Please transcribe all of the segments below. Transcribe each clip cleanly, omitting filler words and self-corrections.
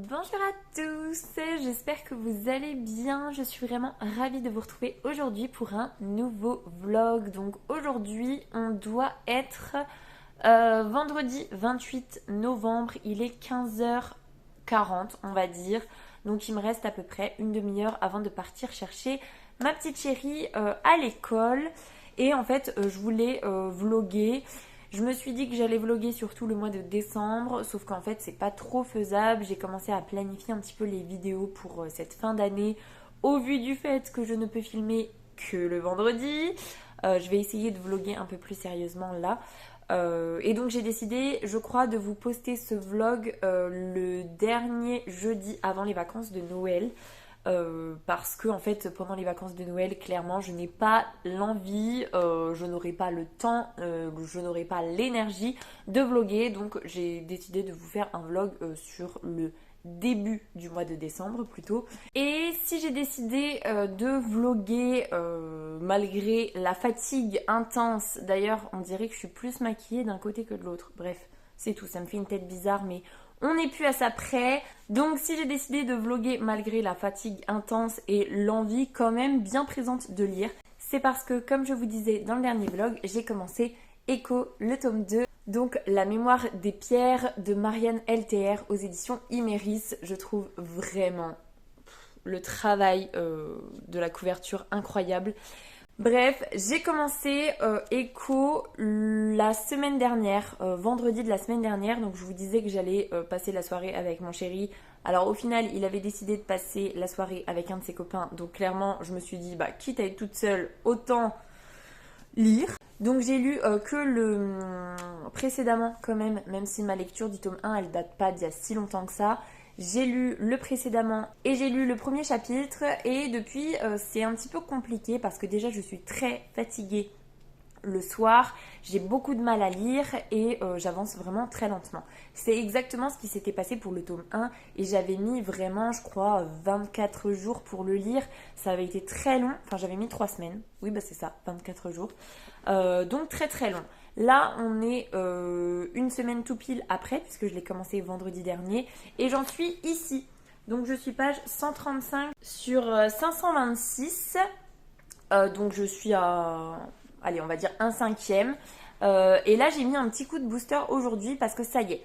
Bonjour à tous, j'espère que vous allez bien. Je suis vraiment ravie de vous retrouver aujourd'hui pour un nouveau vlog. Donc aujourd'hui on doit être vendredi 28 novembre, il est 15h40 on va dire. Donc il me reste à peu près une demi-heure avant de partir chercher ma petite chérie à l'école. Et en fait je voulais vlogger. Je me suis dit que j'allais vlogger surtout le mois de décembre, sauf qu'en fait c'est pas trop faisable. J'ai commencé à planifier un petit peu les vidéos pour cette fin d'année au vu du fait que je ne peux filmer que le vendredi. Je vais essayer de vlogger un peu plus sérieusement là. Et donc j'ai décidé, je crois, de vous poster ce vlog le dernier jeudi avant les vacances de Noël. Parce que en fait pendant les vacances de Noël clairement je n'ai pas l'envie, je n'aurai pas le temps, je n'aurai pas l'énergie de vlogger, donc j'ai décidé de vous faire un vlog sur le début du mois de décembre plutôt. Et si j'ai décidé de vlogger malgré la fatigue intense, d'ailleurs on dirait que je suis plus maquillée d'un côté que de l'autre, bref c'est tout, ça me fait une tête bizarre mais on n'est plus à ça près. Donc si j'ai décidé de vlogger malgré la fatigue intense et l'envie quand même bien présente de lire, c'est parce que comme je vous disais dans le dernier vlog, j'ai commencé Echo, le tome 2. Donc la mémoire des pierres de Marianne LTR aux éditions Iméris. Je trouve vraiment le travail de la couverture incroyable. Bref, j'ai commencé Echo la semaine dernière, vendredi de la semaine dernière. Donc je vous disais que j'allais passer la soirée avec mon chéri. Alors au final, il avait décidé de passer la soirée avec un de ses copains. Donc clairement, je me suis dit, bah quitte à être toute seule, autant lire. Donc j'ai lu que le précédemment quand même si ma lecture du tome 1, elle date pas d'il y a si longtemps que ça. J'ai lu le précédemment et j'ai lu le premier chapitre et depuis c'est un petit peu compliqué parce que déjà je suis très fatiguée le soir, j'ai beaucoup de mal à lire et j'avance vraiment très lentement. C'est exactement ce qui s'était passé pour le tome 1 et j'avais mis vraiment je crois 24 jours pour le lire. Ça avait été très long, enfin j'avais mis 3 semaines, oui bah c'est ça, 24 jours. Donc très très long. Là, on est une semaine tout pile après, puisque je l'ai commencé vendredi dernier. Et j'en suis ici. Donc je suis page 135 sur 526. Donc je suis à, allez, on va dire un cinquième. Et là, j'ai mis un petit coup de booster aujourd'hui parce que ça y est.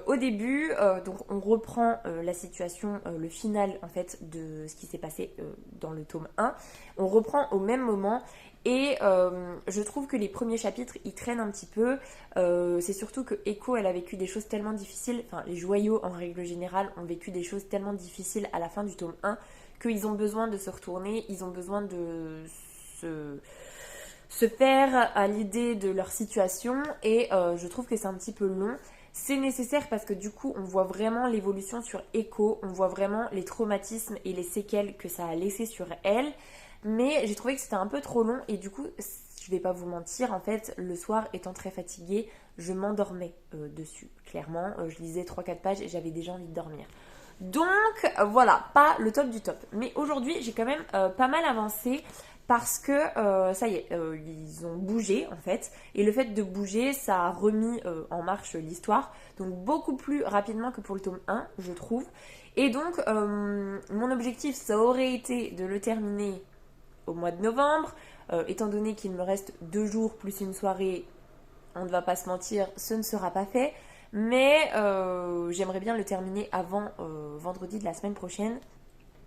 Au début, donc on reprend la situation, le final en fait de ce qui s'est passé dans le tome 1. On reprend au même moment. Et je trouve que les premiers chapitres, ils traînent un petit peu. C'est surtout que Echo, elle a vécu des choses tellement difficiles. Enfin, les joyaux, en règle générale, ont vécu des choses tellement difficiles à la fin du tome 1 qu'ils ont besoin de se retourner. Ils ont besoin de se faire à l'idée de leur situation. Et je trouve que c'est un petit peu long. C'est nécessaire parce que du coup, on voit vraiment l'évolution sur Echo. On voit vraiment les traumatismes et les séquelles que ça a laissé sur elle. Mais j'ai trouvé que c'était un peu trop long et du coup, je vais pas vous mentir, en fait, le soir étant très fatiguée, je m'endormais dessus, clairement. Je lisais 3-4 pages et j'avais déjà envie de dormir. Donc voilà, pas le top du top. Mais aujourd'hui, j'ai quand même pas mal avancé parce que ça y est, ils ont bougé en fait. Et le fait de bouger, ça a remis en marche l'histoire. Donc beaucoup plus rapidement que pour le tome 1, je trouve. Et donc, mon objectif, ça aurait été de le terminer au mois de novembre, étant donné qu'il me reste 2 jours plus une soirée, on ne va pas se mentir, ce ne sera pas fait, mais j'aimerais bien le terminer avant vendredi de la semaine prochaine.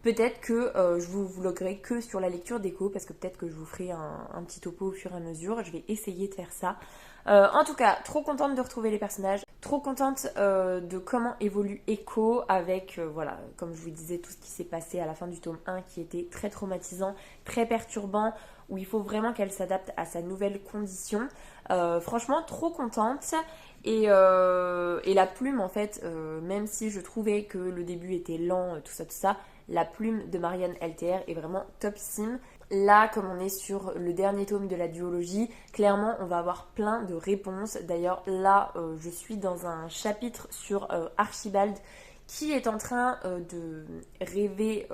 Peut-être que je vous vloguerai que sur la lecture d'Echo, parce que peut-être que je vous ferai un petit topo au fur et à mesure. Je vais essayer de faire ça. En tout cas, trop contente de retrouver les personnages, trop contente de comment évolue Echo avec, voilà, comme je vous disais, tout ce qui s'est passé à la fin du tome 1 qui était très traumatisant, très perturbant, où il faut vraiment qu'elle s'adapte à sa nouvelle condition. Franchement, trop contente. Et la plume, en fait, même si je trouvais que le début était lent, tout ça, la plume de Marianne LTR est vraiment topissime. Là, comme on est sur le dernier tome de la duologie, clairement, on va avoir plein de réponses. D'ailleurs, là, je suis dans un chapitre sur Archibald qui est en train de rêver,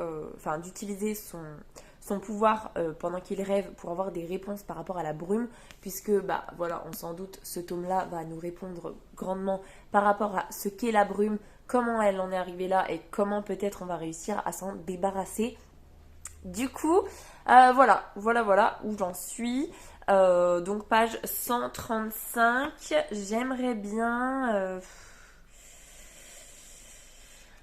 d'utiliser son pouvoir pendant qu'il rêve pour avoir des réponses par rapport à la brume, puisque, bah voilà, on s'en doute, ce tome-là va nous répondre grandement par rapport à ce qu'est la brume, comment elle en est arrivée là et comment peut-être on va réussir à s'en débarrasser. Du coup, voilà où j'en suis. Donc page 135, j'aimerais bien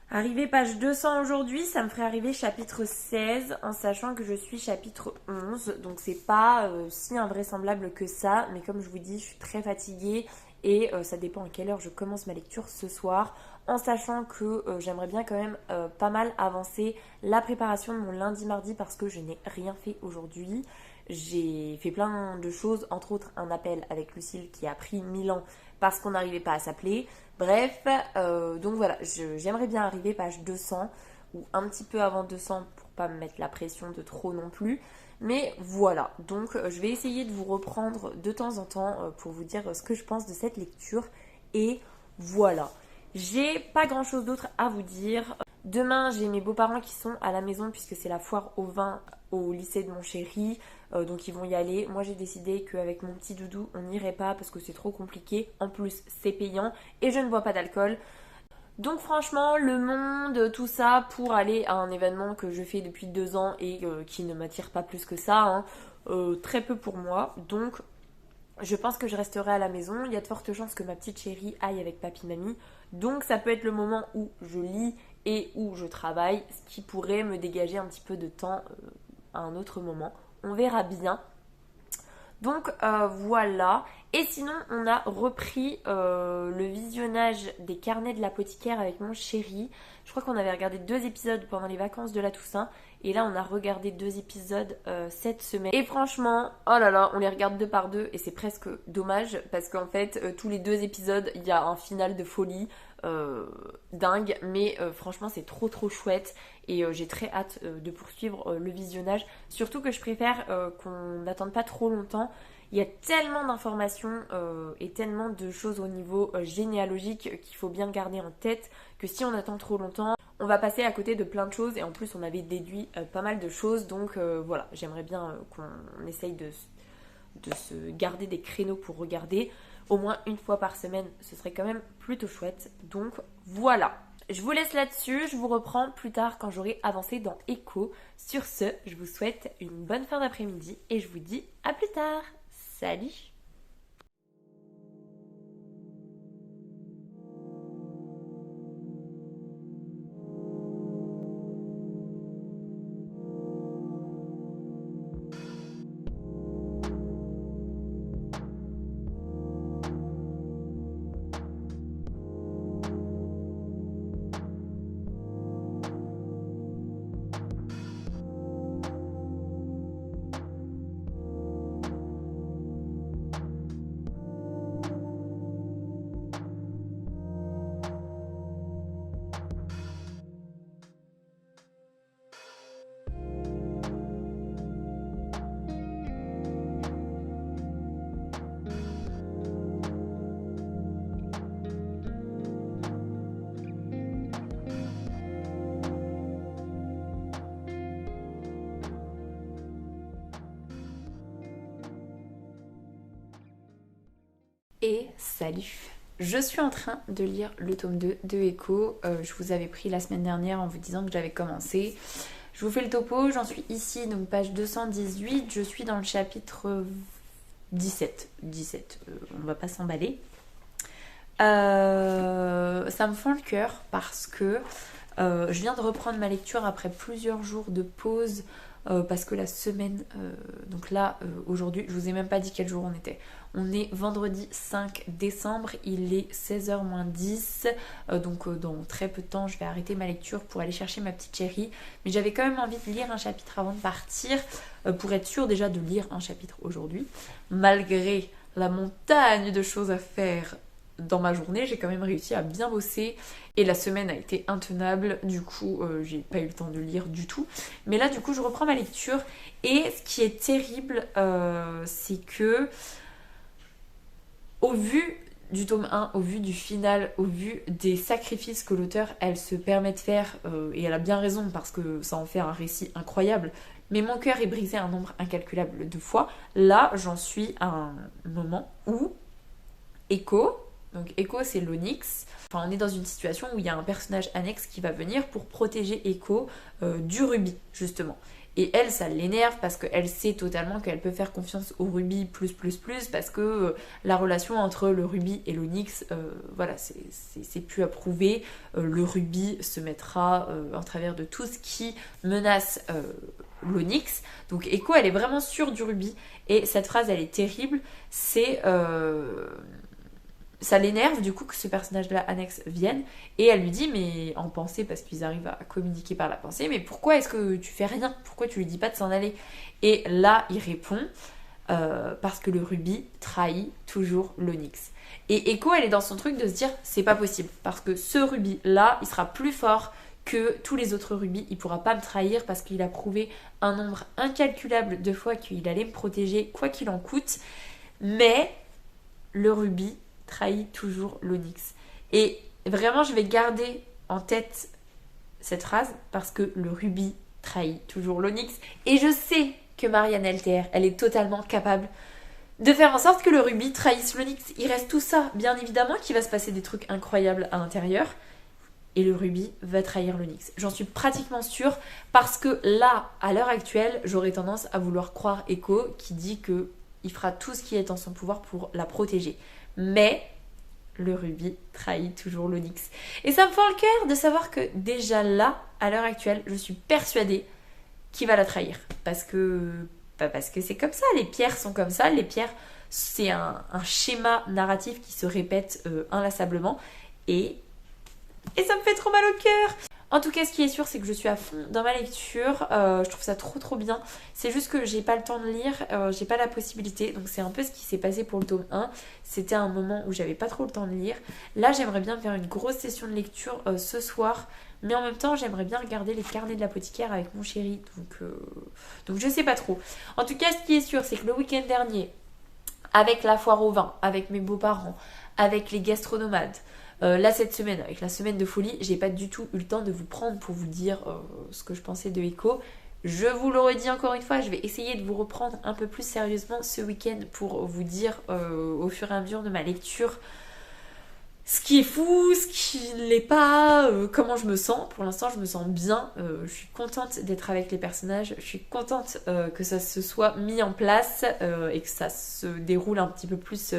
arriver page 200 aujourd'hui, ça me ferait arriver chapitre 16 en sachant que je suis chapitre 11. Donc c'est pas si invraisemblable que ça, mais comme je vous dis, je suis très fatiguée et ça dépend à quelle heure je commence ma lecture ce soir, en sachant que j'aimerais bien quand même pas mal avancer la préparation de mon lundi-mardi parce que je n'ai rien fait aujourd'hui. J'ai fait plein de choses, entre autres un appel avec Lucille qui a pris 1000 ans parce qu'on n'arrivait pas à s'appeler. Bref, donc voilà, j'aimerais bien arriver page 200 ou un petit peu avant 200 pour pas me mettre la pression de trop non plus. Mais voilà, donc je vais essayer de vous reprendre de temps en temps pour vous dire ce que je pense de cette lecture. Et voilà, j'ai pas grand chose d'autre à vous dire. Demain, j'ai mes beaux-parents qui sont à la maison puisque c'est la foire au vin au lycée de mon chéri. Donc ils vont y aller. Moi j'ai décidé qu'avec mon petit doudou on n'irait pas parce que c'est trop compliqué. En plus c'est payant et je ne bois pas d'alcool. Donc franchement le monde, tout ça pour aller à un événement que je fais depuis 2 ans et qui ne m'attire pas plus que ça, hein, très peu pour moi. Donc je pense que je resterai à la maison. Il y a de fortes chances que ma petite chérie aille avec papy mamie. Donc ça peut être le moment où je lis et où je travaille, ce qui pourrait me dégager un petit peu de temps à un autre moment. On verra bien. Donc voilà. Et sinon, on a repris le visionnage des carnets de l'apothicaire avec mon chéri. Je crois qu'on avait regardé 2 épisodes pendant les vacances de la Toussaint. Et là, on a regardé 2 épisodes cette semaine. Et franchement, oh là là, on les regarde 2 par 2 et c'est presque dommage parce qu'en fait, tous les 2 épisodes, il y a un final de folie dingue. Mais franchement, c'est trop trop chouette et j'ai très hâte de poursuivre le visionnage. Surtout que je préfère qu'on n'attende pas trop longtemps. Il y a tellement d'informations et tellement de choses au niveau généalogique qu'il faut bien garder en tête que si on attend trop longtemps, on va passer à côté de plein de choses et en plus on avait déduit pas mal de choses. Donc voilà, j'aimerais bien qu'on essaye de se garder des créneaux pour regarder. Au moins une fois par semaine, ce serait quand même plutôt chouette. Donc voilà. Je vous laisse là-dessus, je vous reprends plus tard quand j'aurai avancé dans Echo. Sur ce, je vous souhaite une bonne fin d'après-midi et je vous dis à plus tard. Salut! Et salut! Je suis en train de lire le tome 2 de Echo. Je vous avais pris la semaine dernière en vous disant que j'avais commencé. Je vous fais le topo, j'en suis ici, donc page 218. Je suis dans le chapitre 17. On va pas s'emballer. Ça me fend le cœur parce que je viens de reprendre ma lecture après plusieurs jours de pause. Parce que la semaine, donc là aujourd'hui, je vous ai même pas dit quel jour on était. On est vendredi 5 décembre, il est 16h moins 10, donc dans très peu de temps je vais arrêter ma lecture pour aller chercher ma petite chérie. Mais j'avais quand même envie de lire un chapitre avant de partir, pour être sûre déjà de lire un chapitre aujourd'hui. Malgré la montagne de choses à faire dans ma journée, j'ai quand même réussi à bien bosser et la semaine a été intenable, du coup j'ai pas eu le temps de lire du tout, mais là du coup je reprends ma lecture et ce qui est terrible c'est que au vu du tome 1, au vu du final, au vu des sacrifices que l'auteur elle se permet de faire, et elle a bien raison parce que ça en fait un récit incroyable, mais mon cœur est brisé un nombre incalculable de fois. Là j'en suis à un moment où Echo Donc Echo c'est l'Onyx. Enfin on est dans une situation où il y a un personnage annexe qui va venir pour protéger Echo du rubis justement. Et elle, ça l'énerve parce qu'elle sait totalement qu'elle peut faire confiance au rubis parce que la relation entre le rubis et l'onyx, voilà, c'est plus à prouver. Le rubis se mettra en travers de tout ce qui menace l'onyx. Donc Echo, elle est vraiment sûre du rubis. Et cette phrase, elle est terrible. C'est... ça l'énerve du coup que ce personnage-là annexe vienne et elle lui dit mais en pensée parce qu'ils arrivent à communiquer par la pensée mais pourquoi est-ce que tu fais rien, pourquoi tu lui dis pas de s'en aller et là il répond parce que le rubis trahit toujours l'onyx et Echo elle est dans son truc de se dire c'est pas possible parce que ce rubis là il sera plus fort que tous les autres rubis, il pourra pas me trahir parce qu'il a prouvé un nombre incalculable de fois qu'il allait me protéger quoi qu'il en coûte mais le rubis trahit toujours l'onyx. Et vraiment, je vais garder en tête cette phrase parce que le rubis trahit toujours l'onyx. Et je sais que Marianne LTR, elle est totalement capable de faire en sorte que le rubis trahisse l'onyx. Il reste tout ça, bien évidemment, qu'il va se passer des trucs incroyables à l'intérieur. Et le rubis va trahir l'onyx. J'en suis pratiquement sûre parce que là, à l'heure actuelle, j'aurais tendance à vouloir croire Echo qui dit qu'il fera tout ce qui est en son pouvoir pour la protéger. Mais le rubis trahit toujours l'onyx. Et ça me fend le cœur de savoir que déjà là, à l'heure actuelle, je suis persuadée qu'il va la trahir. Parce que c'est comme ça, les pierres sont comme ça. Les pierres, c'est un schéma narratif qui se répète inlassablement. Et ça me fait trop mal au cœur. En tout cas, ce qui est sûr, c'est que je suis à fond dans ma lecture. Je trouve ça trop bien. C'est juste que j'ai pas le temps de lire, j'ai pas la possibilité. Donc c'est un peu ce qui s'est passé pour le tome 1. C'était un moment où j'avais pas trop le temps de lire. Là, j'aimerais bien faire une grosse session de lecture ce soir. Mais en même temps, j'aimerais bien regarder les carnets de l'apothicaire avec mon chéri. Donc je sais pas trop. En tout cas, ce qui est sûr, c'est que le week-end dernier, avec la foire au vin, avec mes beaux-parents, avec les gastronomades, là cette semaine, avec la semaine de folie, j'ai pas du tout eu le temps de vous prendre pour vous dire ce que je pensais de Echo. Je vous le redis encore une fois, je vais essayer de vous reprendre un peu plus sérieusement ce week-end pour vous dire au fur et à mesure de ma lecture ce qui est fou, ce qui ne l'est pas, comment je me sens. Pour l'instant, je me sens bien. Je suis contente d'être avec les personnages. Je suis contente que ça se soit mis en place et que ça se déroule un petit peu plus...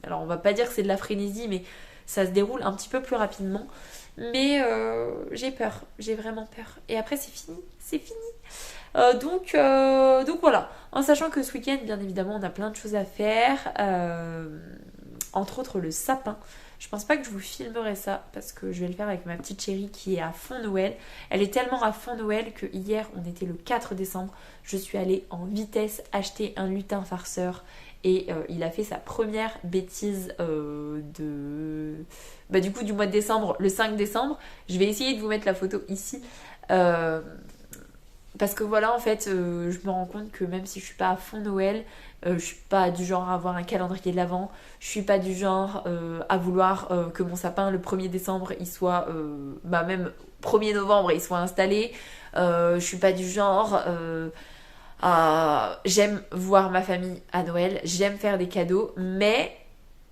alors, on va pas dire que c'est de la frénésie, mais ça se déroule un petit peu plus rapidement. Mais j'ai peur. J'ai vraiment peur. Et après, c'est fini. C'est fini. Donc voilà. En sachant que ce week-end, bien évidemment, on a plein de choses à faire. Entre autres, le sapin. Je pense pas que je vous filmerai ça parce que je vais le faire avec ma petite chérie qui est à fond Noël. Elle est tellement à fond Noël que hier, on était le 4 décembre, je suis allée en vitesse acheter un lutin farceur et il a fait sa première bêtise du coup du mois de décembre, le 5 décembre. Je vais essayer de vous mettre la photo ici. Parce que voilà, en fait, je me rends compte que même si je suis pas à fond Noël, je suis pas du genre à avoir un calendrier de l'Avent, je suis pas du genre à vouloir que mon sapin le 1er décembre il soit, même 1er novembre il soit installé, je suis pas du genre j'aime voir ma famille à Noël, j'aime faire des cadeaux, mais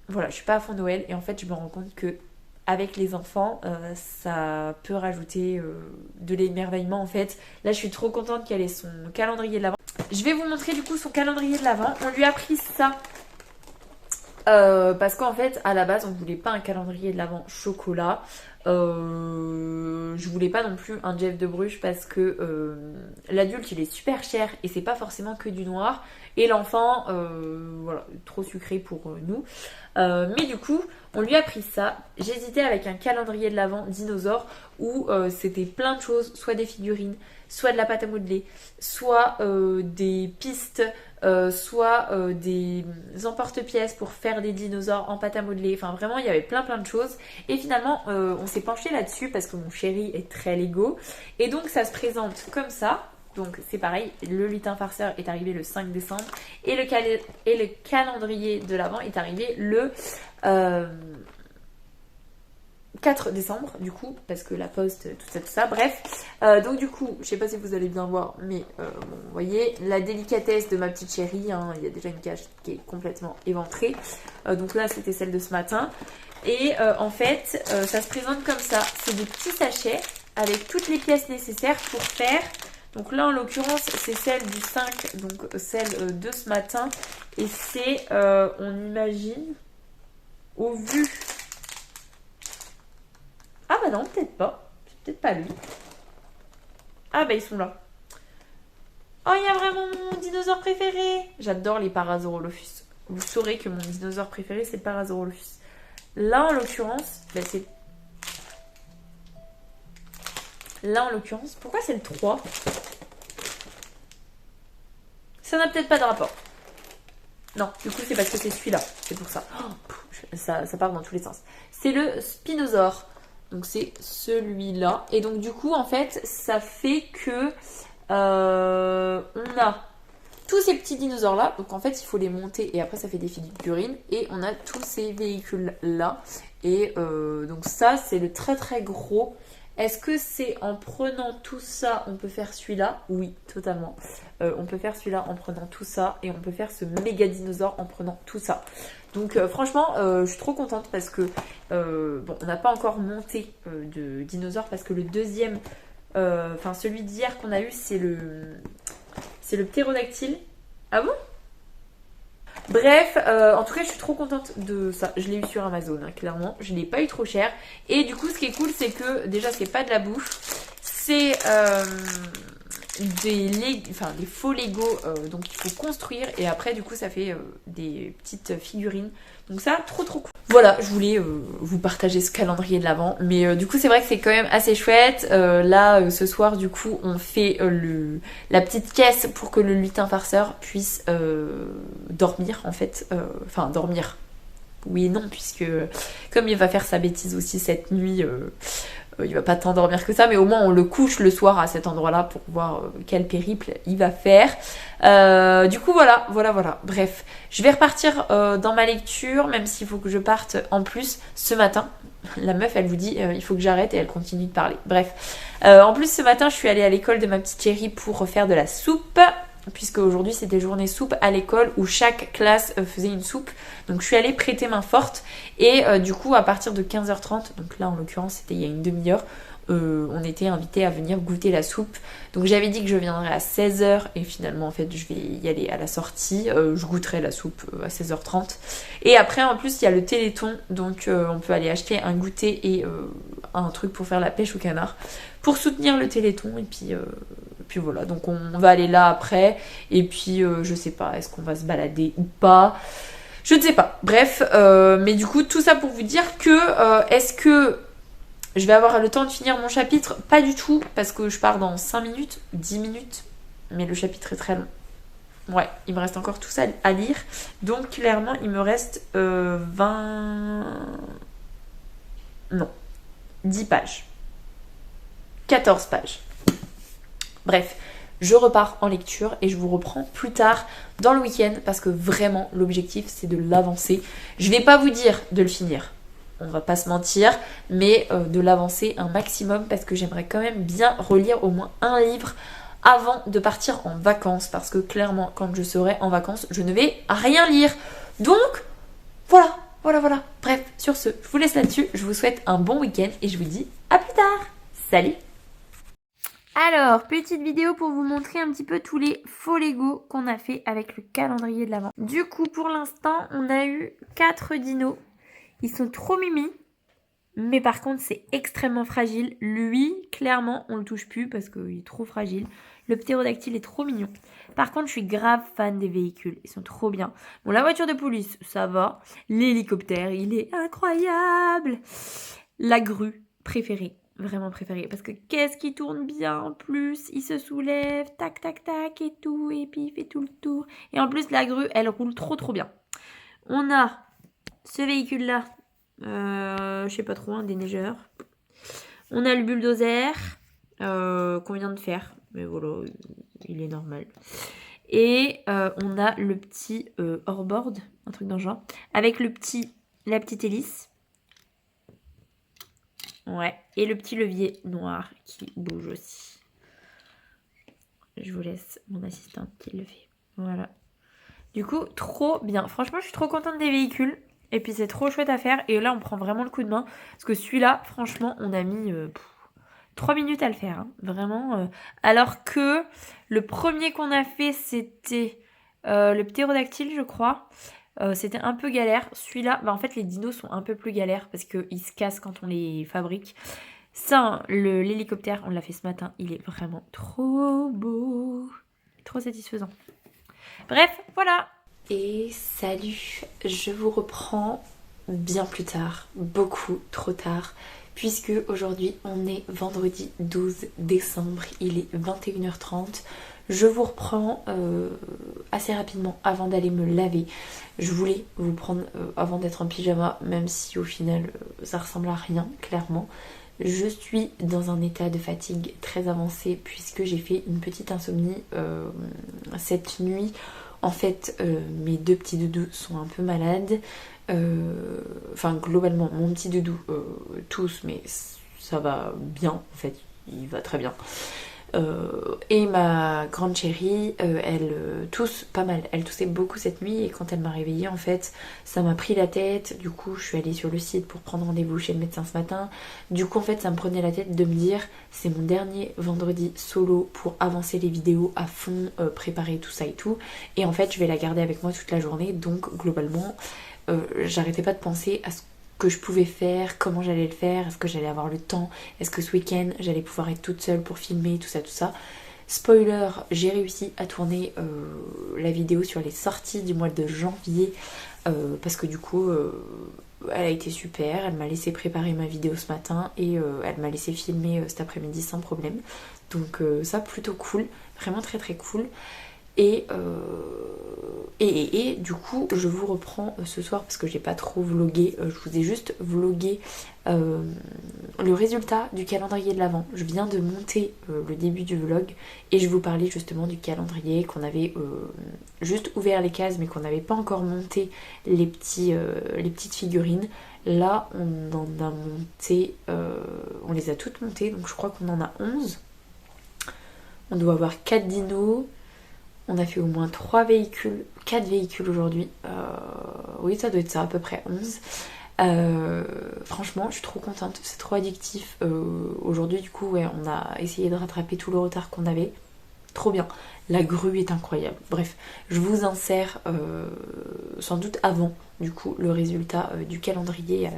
voilà, je suis pas à fond Noël et en fait je me rends compte que avec les enfants, ça peut rajouter de l'émerveillement en fait. Là, je suis trop contente qu'elle ait son calendrier de l'Avent. Je vais vous montrer du coup son calendrier de l'Avent. On lui a pris ça parce qu'en fait, à la base, on voulait pas un calendrier de l'Avent chocolat. Je voulais pas non plus un Jeff de Bruges parce que l'adulte il est super cher et c'est pas forcément que du noir. Et l'enfant, voilà, trop sucré pour nous. Mais du coup, on lui a pris ça. J'hésitais avec un calendrier de l'Avent dinosaure où c'était plein de choses, soit des figurines, soit de la pâte à modeler, soit des pistes, soit des emporte-pièces pour faire des dinosaures en pâte à modeler. Enfin, vraiment, il y avait plein de choses. Et finalement, on s'est penché là-dessus parce que mon chéri est très Lego. Et donc, ça se présente comme ça. Donc c'est pareil, le lutin farceur est arrivé le 5 décembre et le calendrier de l'Avent est arrivé le 4 décembre du coup, parce que la poste, tout ça, bref. Donc du coup, je sais pas si vous allez bien voir, mais bon, vous voyez, la délicatesse de ma petite chérie, hein, il y a déjà une cage qui est complètement éventrée. Donc là, c'était celle de ce matin. Et en fait, ça se présente comme ça. C'est des petits sachets avec toutes les pièces nécessaires pour faire. Donc là, en l'occurrence, c'est celle du 5, donc celle de ce matin. Et c'est, on imagine, au vu... Ah bah non, peut-être pas. C'est peut-être pas lui. Ah bah ils sont là. Oh, il y a vraiment mon dinosaure préféré. J'adore les Parasaurolophus. Vous saurez que mon dinosaure préféré, c'est le Parasaurolophus. Là, en l'occurrence, bah c'est... Là, en l'occurrence, pourquoi c'est le 3? Ça n'a peut-être pas de rapport. Non, du coup, c'est parce que c'est celui-là. C'est pour ça. Oh, ça part dans tous les sens. C'est le Spinosaure. Donc, c'est celui-là. Et donc, du coup, en fait, ça fait que on a tous ces petits dinosaures-là. Donc, en fait, il faut les monter. Et après, ça fait des figurines. Et on a tous ces véhicules-là. Et donc, ça, c'est le très, très gros. Est-ce que c'est en prenant tout ça, on peut faire celui-là? Oui, totalement. On peut faire celui-là en prenant tout ça. Et on peut faire ce méga dinosaure en prenant tout ça. Donc franchement, je suis trop contente parce que... bon, on n'a pas encore monté de dinosaure parce que le deuxième... Enfin, celui d'hier qu'on a eu, c'est le ptérodactyle. Ah bon? Bref, en tout cas, je suis trop contente de ça. Je l'ai eu sur Amazon, hein, clairement. Je l'ai pas eu trop cher. Et du coup, ce qui est cool, c'est que déjà, c'est pas de la bouffe. C'est des faux Lego. Donc, il faut construire. Et après, du coup, ça fait des petites figurines. Donc ça, trop trop cool. Voilà, je voulais vous partager ce calendrier de l'Avent. Mais du coup, c'est vrai que c'est quand même assez chouette. Là, ce soir, du coup, on fait la petite caisse pour que le lutin farceur puisse dormir, en fait. Enfin, dormir. Oui et non, puisque comme il va faire sa bêtise aussi cette nuit, il va pas tant dormir que ça, mais au moins on le couche le soir à cet endroit-là pour voir quel périple il va faire. Du coup voilà. Bref, je vais repartir dans ma lecture, même s'il faut que je parte en plus ce matin. La meuf, elle vous dit il faut que j'arrête et elle continue de parler. Bref, en plus ce matin, je suis allée à l'école de ma petite chérie pour refaire de la soupe. Puisque aujourd'hui c'était journée soupe à l'école où chaque classe faisait une soupe. Donc je suis allée prêter main forte et du coup à partir de 15h30, donc là en l'occurrence c'était il y a une demi-heure, on était invités à venir goûter la soupe. Donc j'avais dit que je viendrais à 16h et finalement en fait je vais y aller à la sortie. Je goûterai la soupe à 16h30. Et après en plus il y a le Téléthon, donc on peut aller acheter un goûter et un truc pour faire la pêche au canard pour soutenir le Téléthon et puis voilà, donc on va aller là après. Et puis je sais pas, est-ce qu'on va se balader ou pas? Je ne sais pas. Bref, mais du coup tout ça pour vous dire que est-ce que je vais avoir le temps de finir mon chapitre? Pas du tout, parce que je pars dans 5 minutes, 10 minutes. Mais le chapitre est très long. Ouais, il me reste encore tout ça à lire. Donc clairement il me reste 20... Non, 10 pages. 14 pages. Bref, je repars en lecture et je vous reprends plus tard dans le week-end parce que vraiment l'objectif c'est de l'avancer. Je vais pas vous dire de le finir, on va pas se mentir, mais de l'avancer un maximum parce que j'aimerais quand même bien relire au moins un livre avant de partir en vacances parce que clairement quand je serai en vacances je ne vais rien lire. Donc voilà. Bref, sur ce, je vous laisse là-dessus, je vous souhaite un bon week-end et je vous dis à plus tard. Salut! Alors, petite vidéo pour vous montrer un petit peu tous les faux Lego qu'on a fait avec le calendrier de l'Avent. Du coup, pour l'instant, on a eu 4 dinos. Ils sont trop mimi, mais par contre, c'est extrêmement fragile. Lui, clairement, on le touche plus parce qu'il est trop fragile. Le ptérodactyle est trop mignon. Par contre, je suis grave fan des véhicules. Ils sont trop bien. Bon, la voiture de police, ça va. L'hélicoptère, il est incroyable. La grue, préférée. Vraiment préférée. Parce que qu'est-ce qui tourne bien en plus. Il se soulève, tac, tac, tac et tout. Et puis il fait tout le tour. Et en plus, la grue, elle roule trop bien. On a ce véhicule-là. Je sais pas trop, un déneigeur. On a le bulldozer qu'on vient de faire. Mais voilà, il est normal. Et on a le petit hors-board, un truc dans le genre. Avec la petite hélice. Ouais, et le petit levier noir qui bouge aussi. Je vous laisse mon assistante qui le fait. Voilà. Du coup, trop bien. Franchement, je suis trop contente des véhicules. Et puis, c'est trop chouette à faire. Et là, on prend vraiment le coup de main. Parce que celui-là, franchement, on a mis 3 minutes à le faire. Hein. Vraiment. Alors que le premier qu'on a fait, c'était le ptérodactyle, je crois. C'était un peu galère. Celui-là, en fait, les dinos sont un peu plus galères parce qu'ils se cassent quand on les fabrique. Ça, l'hélicoptère, on l'a fait ce matin. Il est vraiment trop beau. Trop satisfaisant. Bref, voilà. Et salut, je vous reprends bien plus tard, beaucoup trop tard, puisque aujourd'hui on est vendredi 12 décembre, il est 21h30. Je vous reprends assez rapidement avant d'aller me laver. Je voulais vous prendre avant d'être en pyjama, même si au final ça ressemble à rien, clairement. Je suis dans un état de fatigue très avancé puisque j'ai fait une petite insomnie cette nuit. En fait, mes deux petits doudous sont un peu malades. Enfin, globalement, mon petit doudou, tous, mais ça va bien, en fait, il va très bien. Et ma grande chérie, elle tousse pas mal. Elle toussait beaucoup cette nuit et quand elle m'a réveillée, en fait, ça m'a pris la tête. Du coup, je suis allée sur le site pour prendre rendez-vous chez le médecin ce matin. Du coup, en fait, ça me prenait la tête de me dire, c'est mon dernier vendredi solo pour avancer les vidéos à fond, préparer tout ça et tout. Et en fait, je vais la garder avec moi toute la journée. Donc, globalement, j'arrêtais pas de penser à ce que je pouvais faire, comment j'allais le faire, est-ce que j'allais avoir le temps, est-ce que ce week-end j'allais pouvoir être toute seule pour filmer, tout ça, tout ça. Spoiler, j'ai réussi à tourner la vidéo sur les sorties du mois de janvier parce que du coup elle a été super, elle m'a laissé préparer ma vidéo ce matin et elle m'a laissé filmer cet après-midi sans problème. Donc ça plutôt cool, vraiment très très cool. Et du coup je vous reprends ce soir parce que j'ai pas trop vlogué, je vous ai juste vlogué le résultat du calendrier de l'Avent. Je viens de monter le début du vlog et je vous parlais justement du calendrier qu'on avait juste ouvert les cases mais qu'on n'avait pas encore monté les petites figurines. Là on en a monté, on les a toutes montées, donc je crois qu'on en a 11. On doit avoir 4 dinos. On a fait au moins 4 véhicules aujourd'hui. Oui, ça doit être ça, à peu près 11. Franchement, je suis trop contente, c'est trop addictif. Aujourd'hui, du coup, ouais, on a essayé de rattraper tout le retard qu'on avait. Trop bien. La grue est incroyable. Bref, je vous insère sans doute avant, du coup, le résultat du calendrier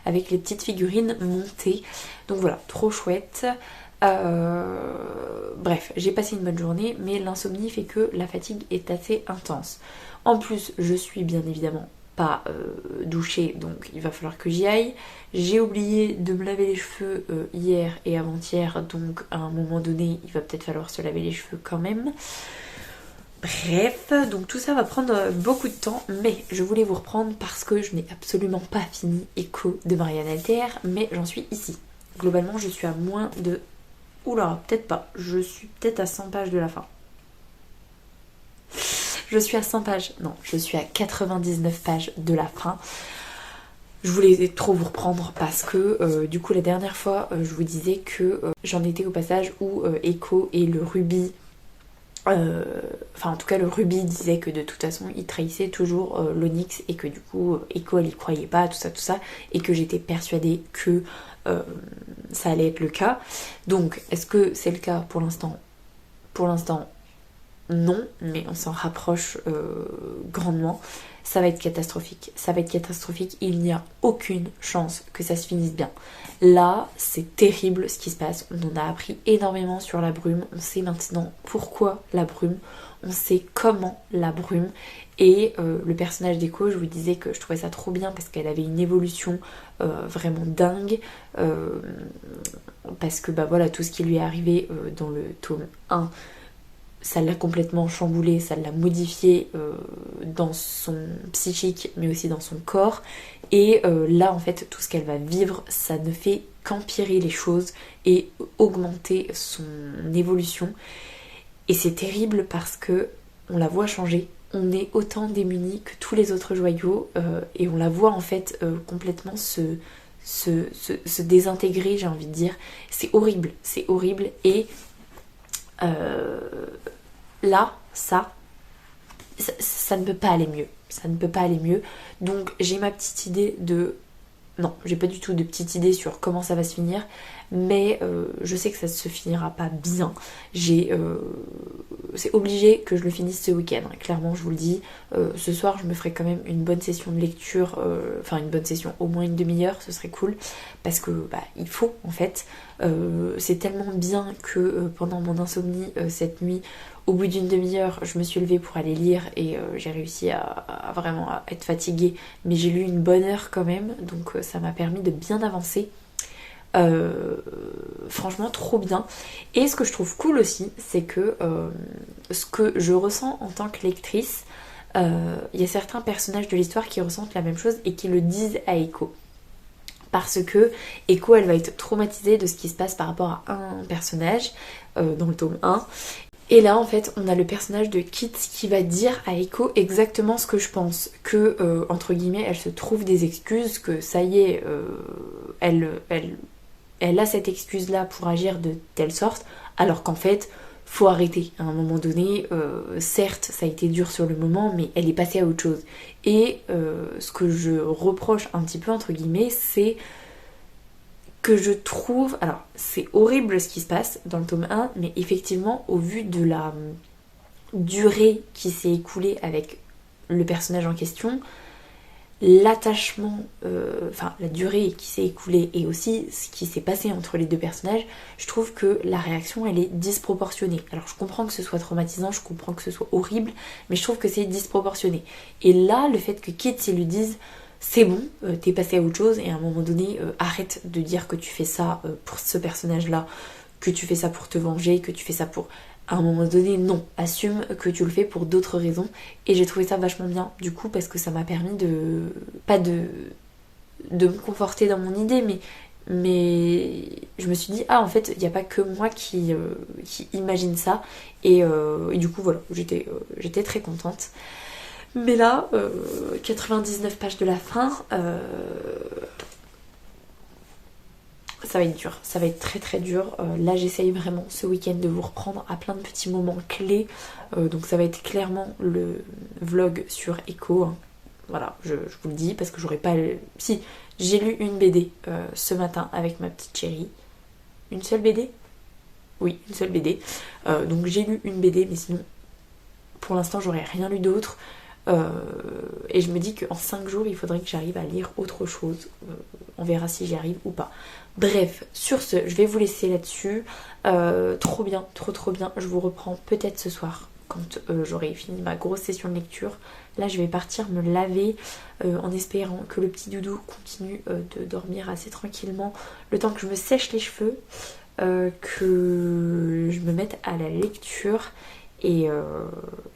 avec les petites figurines montées. Donc voilà, trop chouette. Bref, j'ai passé une bonne journée, mais l'insomnie fait que la fatigue est assez intense. En plus, je suis bien évidemment pas douchée, donc il va falloir que j'y aille. J'ai oublié de me laver les cheveux hier et avant-hier, donc à un moment donné, il va peut-être falloir se laver les cheveux quand même. Bref, donc tout ça va prendre beaucoup de temps, mais je voulais vous reprendre parce que je n'ai absolument pas fini Écho de Marianne Alter, mais j'en suis ici. Globalement, je suis à moins de... Oula, peut-être pas. Je suis peut-être à 100 pages de la fin. Je suis à 100 pages. Non, je suis à 99 pages de la fin. Je voulais trop vous reprendre parce que du coup la dernière fois je vous disais que j'en étais au passage où Echo et le Ruby... Enfin en tout cas le Ruby disait que de toute façon il trahissait toujours l'Onyx et que du coup Echo elle y croyait pas, tout ça, et que j'étais persuadée que ça allait être le cas. Donc est-ce que c'est le cas pour l'instant? Pour l'instant non, mais on s'en rapproche grandement. Ça va être catastrophique. Ça va être catastrophique. Il n'y a aucune chance que ça se finisse bien. Là, c'est terrible ce qui se passe. On en a appris énormément sur la brume. On sait maintenant pourquoi la brume. On sait comment la brume. Et le personnage d'Echo, je vous disais que je trouvais ça trop bien parce qu'elle avait une évolution vraiment dingue. Parce que bah voilà, tout ce qui lui est arrivé dans le tome 1, ça l'a complètement chamboulé, ça l'a modifié dans son psychique mais aussi dans son corps. Et là en fait tout ce qu'elle va vivre, ça ne fait qu'empirer les choses et augmenter son évolution. Et c'est terrible parce que on la voit changer. On est autant démunis que tous les autres joyaux et on la voit en fait complètement se se désintégrer, j'ai envie de dire. C'est horrible, et là, ça ne peut pas aller mieux. Ça ne peut pas aller mieux. Donc j'ai ma petite idée de... Non, j'ai pas du tout de petite idée sur comment ça va se finir, mais je sais que ça se finira pas bien. C'est obligé que je le finisse ce week-end, hein. Clairement je vous le dis. Ce soir je me ferai quand même une bonne session de lecture, enfin une bonne session, au moins une demi-heure, ce serait cool, parce que il faut en fait. C'est tellement bien que pendant mon insomnie cette nuit, au bout d'une demi-heure, je me suis levée pour aller lire et j'ai réussi à vraiment à être fatiguée, mais j'ai lu une bonne heure quand même, donc ça m'a permis de bien avancer. Franchement trop bien. Et ce que je trouve cool aussi, c'est que ce que je ressens en tant que lectrice, il y a certains personnages de l'histoire qui ressentent la même chose et qui le disent à Echo. Parce que Echo, elle va être traumatisée de ce qui se passe par rapport à un personnage dans le tome 1. Et là en fait on a le personnage de Kit qui va dire à Echo exactement ce que je pense, que entre guillemets elle se trouve des excuses, que ça y est, elle a cette excuse là pour agir de telle sorte, alors qu'en fait faut arrêter à un moment donné. Certes ça a été dur sur le moment, mais elle est passée à autre chose. Et ce que je reproche un petit peu entre guillemets, c'est que je trouve... Alors, c'est horrible ce qui se passe dans le tome 1, mais effectivement, au vu de la durée qui s'est écoulée avec le personnage en question, l'attachement, enfin la durée qui s'est écoulée et aussi ce qui s'est passé entre les deux personnages, je trouve que la réaction, elle est disproportionnée. Alors, je comprends que ce soit traumatisant, je comprends que ce soit horrible, mais je trouve que c'est disproportionné. Et là, le fait que Kit lui dise... C'est bon, t'es passé à autre chose et à un moment donné, arrête de dire que tu fais ça pour ce personnage-là, que tu fais ça pour te venger, que tu fais ça pour... À un moment donné, non, assume que tu le fais pour d'autres raisons. Et j'ai trouvé ça vachement bien, du coup, parce que ça m'a permis de... Pas de me conforter dans mon idée, mais je me suis dit, ah en fait, il n'y a pas que moi qui imagine ça. Et du coup, voilà, j'étais très contente. Mais là, 99 pages de la fin, ça va être dur, ça va être très très dur. Là j'essaye vraiment ce week-end de vous reprendre à plein de petits moments clés. Donc ça va être clairement le vlog sur Echo, hein. Voilà, je vous le dis parce que j'aurais pas... Si, j'ai lu une BD ce matin avec ma petite chérie. Une seule BD ? Oui, une seule BD. Donc j'ai lu une BD, mais sinon pour l'instant j'aurais rien lu d'autre. Et je me dis qu'en 5 jours il faudrait que j'arrive à lire autre chose. On verra si j'y arrive ou pas. Bref, sur ce, je vais vous laisser là-dessus. Trop bien, trop bien. Je vous reprends peut-être ce soir quand j'aurai fini ma grosse session de lecture. Là je vais partir me laver en espérant que le petit doudou continue de dormir assez tranquillement le temps que je me sèche les cheveux, que je me mette à la lecture et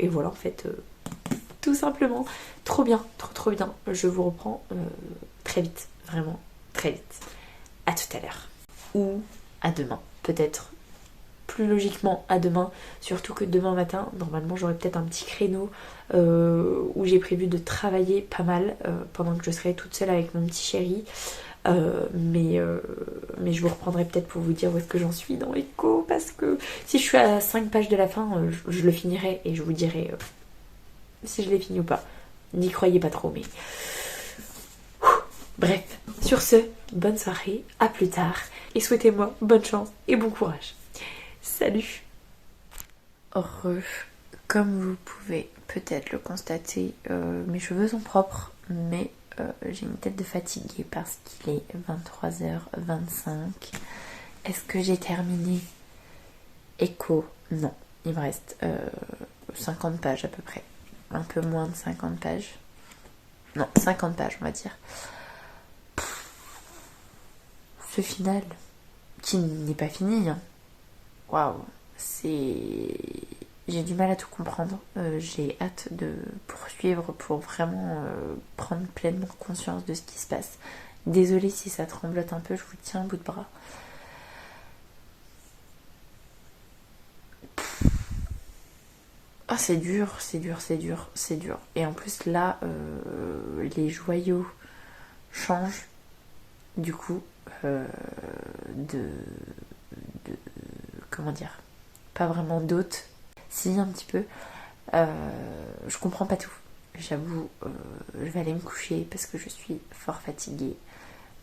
voilà en fait... tout simplement, trop bien, trop bien. Je vous reprends très vite, vraiment très vite. À tout à l'heure. Ou à demain, peut-être. Plus logiquement à demain, surtout que demain matin, normalement j'aurai peut-être un petit créneau où j'ai prévu de travailler pas mal pendant que je serai toute seule avec mon petit chéri. Mais je vous reprendrai peut-être pour vous dire où est-ce que j'en suis dans Echo, parce que si je suis à 5 pages de la fin, je le finirai et je vous dirai... si je l'ai fini ou pas. N'y croyez pas trop, mais... Bref, sur ce, bonne soirée, à plus tard, et souhaitez-moi bonne chance et bon courage. Salut. Comme vous pouvez peut-être le constater, mes cheveux sont propres, mais j'ai une tête de fatiguée parce qu'il est 23h25. Est-ce que j'ai terminé Echo? Non, il me reste 50 pages à peu près. Un peu moins de 50 pages. Non, 50 pages, on va dire. Ce final, qui n'est pas fini, hein. Waouh, j'ai du mal à tout comprendre. J'ai hâte de poursuivre pour vraiment prendre pleinement conscience de ce qui se passe. Désolée si ça tremblote un peu, je vous tiens un bout de bras. Ah, c'est dur. Et en plus là, les joyaux changent. du coup de comment dire, pas vraiment d'hôte, si un petit peu. Je comprends pas tout. J'avoue, je vais aller me coucher parce que je suis fort fatiguée.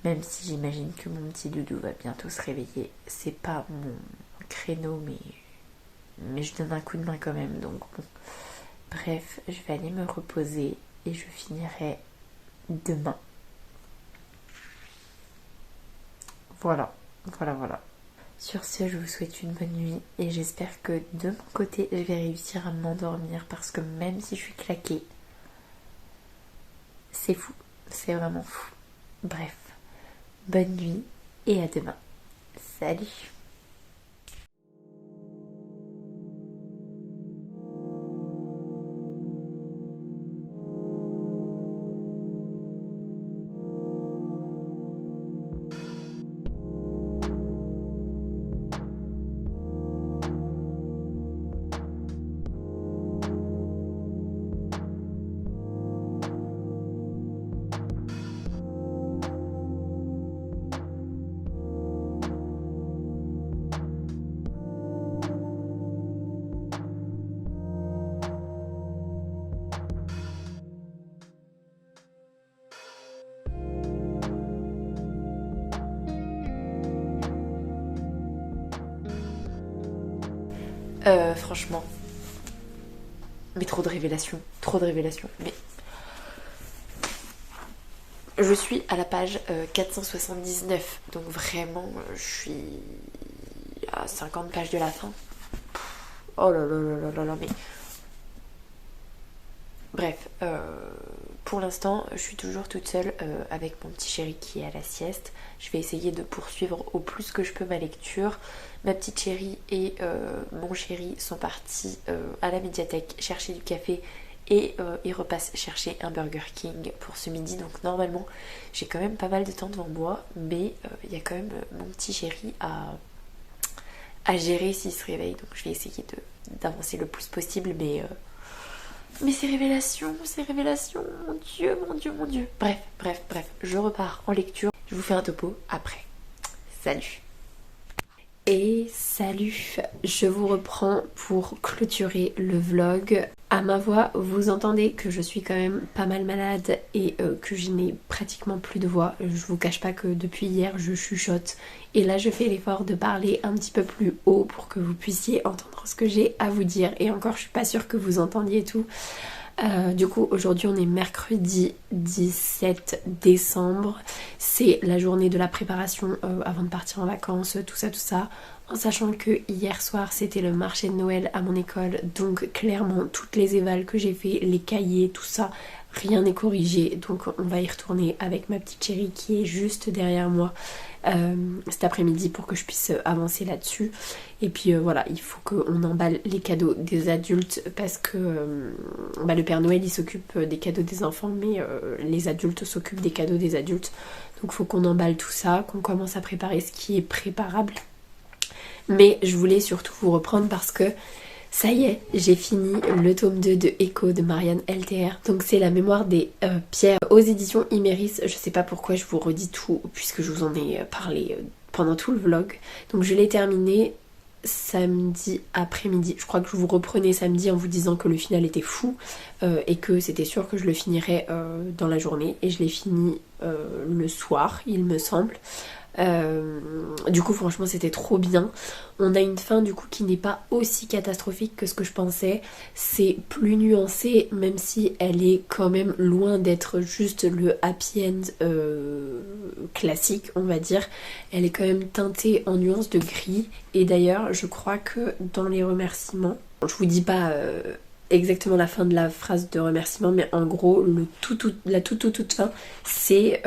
Même si j'imagine que mon petit doudou va bientôt se réveiller. C'est pas mon créneau, mais je donne un coup de main quand même. Donc bon. Bref, je vais aller me reposer et je finirai demain. Voilà. Sur ce, je vous souhaite une bonne nuit et j'espère que de mon côté, je vais réussir à m'endormir parce que même si je suis claquée, c'est fou, c'est vraiment fou. Bref, bonne nuit et à demain. Salut! Franchement, mais trop de révélations, mais je suis à la page 479, donc vraiment je suis à 50 pages de la fin. Oh là là là là là, mais bref, pour l'instant je suis toujours toute seule avec mon petit chéri qui est à la sieste. Je vais essayer de poursuivre au plus que je peux ma lecture. Ma petite chérie et mon chéri sont partis à la médiathèque chercher du café et ils repassent chercher un Burger King pour ce midi. Donc normalement j'ai quand même pas mal de temps devant moi, mais il y a quand même mon petit chéri à gérer s'il se réveille. Donc je vais essayer d'avancer le plus possible, mais ces révélations, mon Dieu. Bref, je repars en lecture. Je vous fais un topo après. Salut! Et salut, je vous reprends pour clôturer le vlog. À ma voix, vous entendez que je suis quand même pas mal malade et que je n'ai pratiquement plus de voix. Je vous cache pas que depuis hier, je chuchote. Et là, je fais l'effort de parler un petit peu plus haut pour que vous puissiez entendre ce que j'ai à vous dire. Et encore, je suis pas sûre que vous entendiez tout. Du coup, aujourd'hui, on est mercredi 17 décembre. C'est la journée de la préparation avant de partir en vacances, tout ça. En sachant que hier soir, c'était le marché de Noël à mon école. Donc, clairement, toutes les évals que j'ai fait, les cahiers, tout ça, rien n'est corrigé. Donc, on va y retourner avec ma petite chérie qui est juste derrière moi cet après-midi pour que je puisse avancer là-dessus. Et puis voilà, il faut qu'on emballe les cadeaux des adultes parce que le Père Noël il s'occupe des cadeaux des enfants, mais les adultes s'occupent des cadeaux des adultes. Donc il faut qu'on emballe tout ça, qu'on commence à préparer ce qui est préparable. Mais je voulais surtout vous reprendre parce que ça y est, j'ai fini le tome 2 de Echo de Marianne LTR. Donc c'est la mémoire des pierres aux éditions Iméris. Je sais pas pourquoi je vous redis tout puisque je vous en ai parlé pendant tout le vlog. Donc je l'ai terminé samedi après-midi. Je crois que je vous reprenais samedi en vous disant que le final était fou et que c'était sûr que je le finirais dans la journée. Et je l'ai fini le soir, il me semble. Du coup franchement c'était trop bien. On a une fin du coup qui n'est pas aussi catastrophique que ce que je pensais. C'est plus nuancé même si elle est quand même loin d'être juste le happy end classique on va dire. Elle est quand même teintée en nuances de gris. Et d'ailleurs je crois que dans les remerciements, je vous dis pas exactement la fin de la phrase de remerciement, mais en gros la toute fin c'est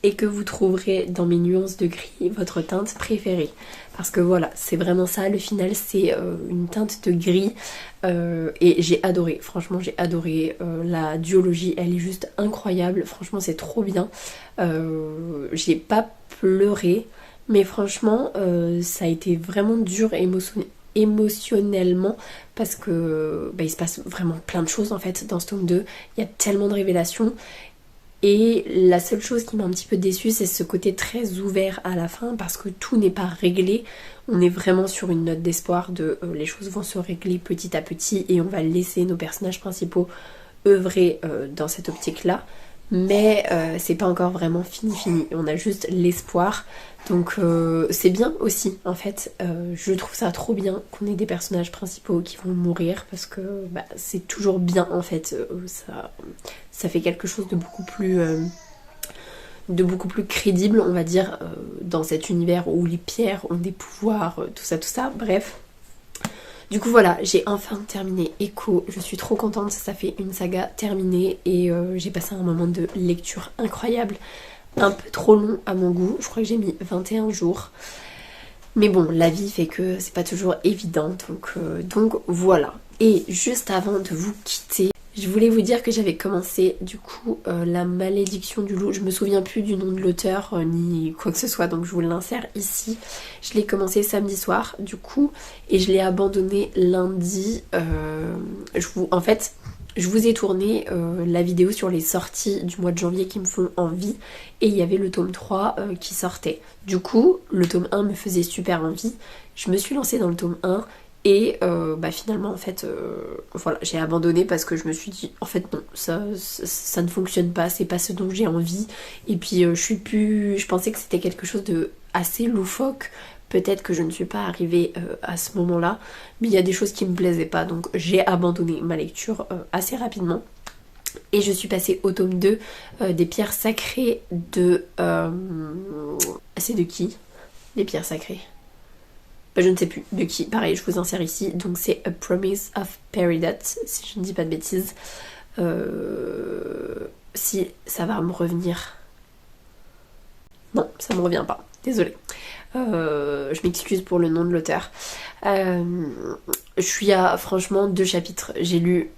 et que vous trouverez dans mes nuances de gris votre teinte préférée, parce que voilà c'est vraiment ça le final, c'est une teinte de gris et j'ai adoré, franchement j'ai adoré la duologie, elle est juste incroyable, franchement c'est trop bien. J'ai pas pleuré mais franchement ça a été vraiment dur émotionnellement parce que il se passe vraiment plein de choses en fait dans ce tome 2, il y a tellement de révélations Et la seule chose qui m'a un petit peu déçue, c'est ce côté très ouvert à la fin parce que tout n'est pas réglé. On est vraiment sur une note d'espoir de les choses vont se régler petit à petit et on va laisser nos personnages principaux œuvrer dans cette optique-là. Mais c'est pas encore vraiment fini. On a juste l'espoir. Donc c'est bien aussi en fait. Je trouve ça trop bien qu'on ait des personnages principaux qui vont mourir parce que bah, c'est toujours bien en fait. Ça fait quelque chose de beaucoup plus crédible, on va dire, dans cet univers où les pierres ont des pouvoirs, tout ça. Bref. Du coup voilà, j'ai enfin terminé Echo, je suis trop contente, ça fait une saga terminée et j'ai passé un moment de lecture incroyable, un peu trop long à mon goût, je crois que j'ai mis 21 jours. Mais bon, la vie fait que c'est pas toujours évident, donc voilà. Et juste avant de vous quitter, je voulais vous dire que j'avais commencé du coup La Malédiction du Loup. Je me souviens plus du nom de l'auteur ni quoi que ce soit, donc je vous l'insère ici. Je l'ai commencé samedi soir du coup et je l'ai abandonné lundi. En fait, je vous ai tourné la vidéo sur les sorties du mois de janvier qui me font envie et il y avait le tome 3 qui sortait. Du coup, le tome 1 me faisait super envie. Je me suis lancée dans le tome 1 et bah finalement en fait voilà, j'ai abandonné parce que je me suis dit en fait non, ça ne fonctionne pas, c'est pas ce dont j'ai envie. Et puis je pensais que c'était quelque chose de assez loufoque. Peut-être que je ne suis pas arrivée à ce moment-là, mais il y a des choses qui me plaisaient pas, donc j'ai abandonné ma lecture assez rapidement. Et je suis passée au tome 2 des pierres sacrées de... C'est de qui? Les pierres sacrées. Je ne sais plus de qui, pareil, je vous insère ici. Donc c'est A Promise of Peridot, si je ne dis pas de bêtises. Si ça va me revenir. Non, ça me revient pas, désolée. Je m'excuse pour le nom de l'auteur. Je suis à franchement 2 chapitres. J'ai lu...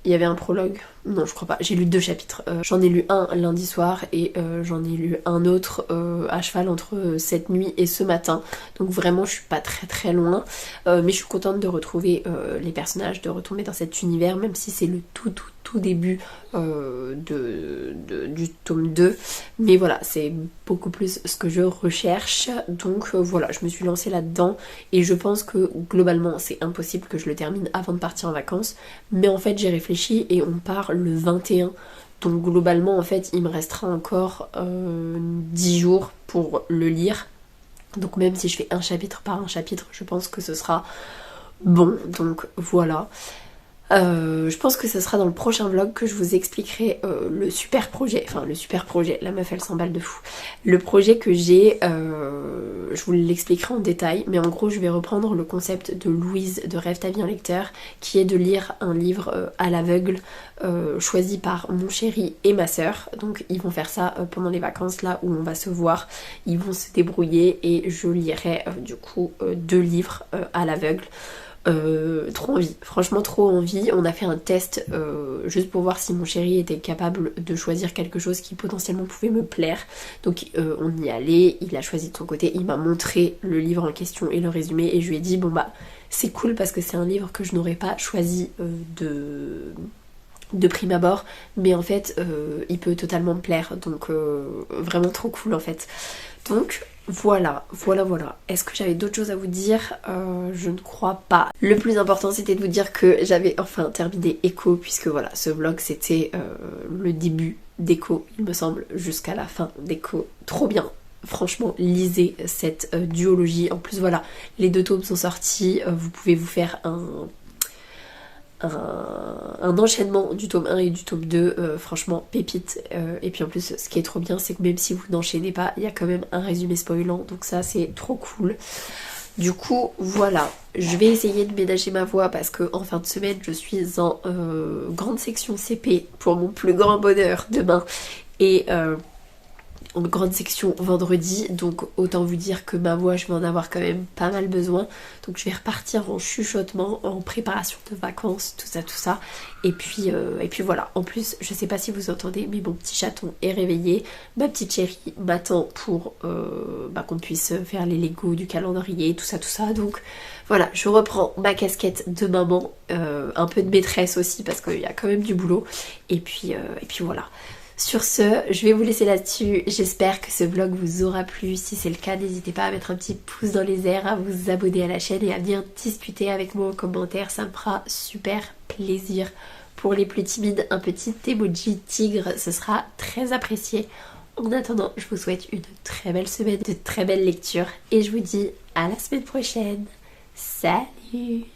Il y avait un prologue? Non, je crois pas. J'ai lu 2 chapitres. J'en ai lu un lundi soir et j'en ai lu un autre à cheval entre cette nuit et ce matin. Donc vraiment, je suis pas très loin. Mais je suis contente de retrouver les personnages, de retomber dans cet univers, même si c'est le tout début du tome 2. Mais voilà, c'est beaucoup plus ce que je recherche. Donc voilà, je me suis lancée là-dedans et je pense que globalement, c'est impossible que je le termine avant de partir en vacances. Mais en fait, j'ai réfléchi et on part le 21. Donc globalement, en fait, il me restera encore 10 jours pour le lire. Donc même si je fais un chapitre par un chapitre, je pense que ce sera bon. Donc voilà. Je pense que ce sera dans le prochain vlog que je vous expliquerai le super projet, la meuf elle s'emballe de fou. Le projet que j'ai, je vous l'expliquerai en détail, mais en gros je vais reprendre le concept de Louise de Rêve ta vie un lecteur, qui est de lire un livre à l'aveugle choisi par mon chéri et ma soeur. Donc ils vont faire ça pendant les vacances là où on va se voir, ils vont se débrouiller et je lirai du coup 2 livres à l'aveugle. Trop envie, franchement trop envie. On a fait un test juste pour voir si mon chéri était capable de choisir quelque chose qui potentiellement pouvait me plaire. Donc on y allait, il a choisi de son côté, il m'a montré le livre en question et le résumé et je lui ai dit bon bah c'est cool parce que c'est un livre que je n'aurais pas choisi de prime abord, mais en fait il peut totalement me plaire, donc vraiment trop cool en fait. Donc voilà. Est-ce que j'avais d'autres choses à vous dire? Je ne crois pas. Le plus important c'était de vous dire que j'avais enfin terminé Echo, puisque voilà, ce vlog c'était le début d'Echo, il me semble, jusqu'à la fin d'Echo. Trop bien. Franchement, lisez cette duologie. En plus voilà, les 2 tomes sont sortis, vous pouvez vous faire un enchaînement du tome 1 et du tome 2, franchement pépite. Et puis en plus ce qui est trop bien c'est que même si vous n'enchaînez pas, il y a quand même un résumé spoilant, donc ça c'est trop cool. Du coup voilà, je vais essayer de ménager ma voix parce que en fin de semaine je suis en grande section CP pour mon plus grand bonheur demain et en grande section vendredi, donc autant vous dire que ma voix je vais en avoir quand même pas mal besoin, donc je vais repartir en chuchotement, en préparation de vacances, tout ça, et puis voilà. En plus je sais pas si vous entendez mais mon petit chaton est réveillé, ma petite chérie m'attend pour qu'on puisse faire les Lego du calendrier, tout ça, donc voilà, je reprends ma casquette de maman, un peu de maîtresse aussi parce qu'il y a quand même du boulot, et puis voilà. Sur ce, je vais vous laisser là-dessus. J'espère que ce vlog vous aura plu. Si c'est le cas, n'hésitez pas à mettre un petit pouce dans les airs, à vous abonner à la chaîne et à venir discuter avec moi en commentaire. Ça me fera super plaisir. Pour les plus timides, un petit emoji tigre, ce sera très apprécié. En attendant, je vous souhaite une très belle semaine, de très belles lectures et je vous dis à la semaine prochaine. Salut!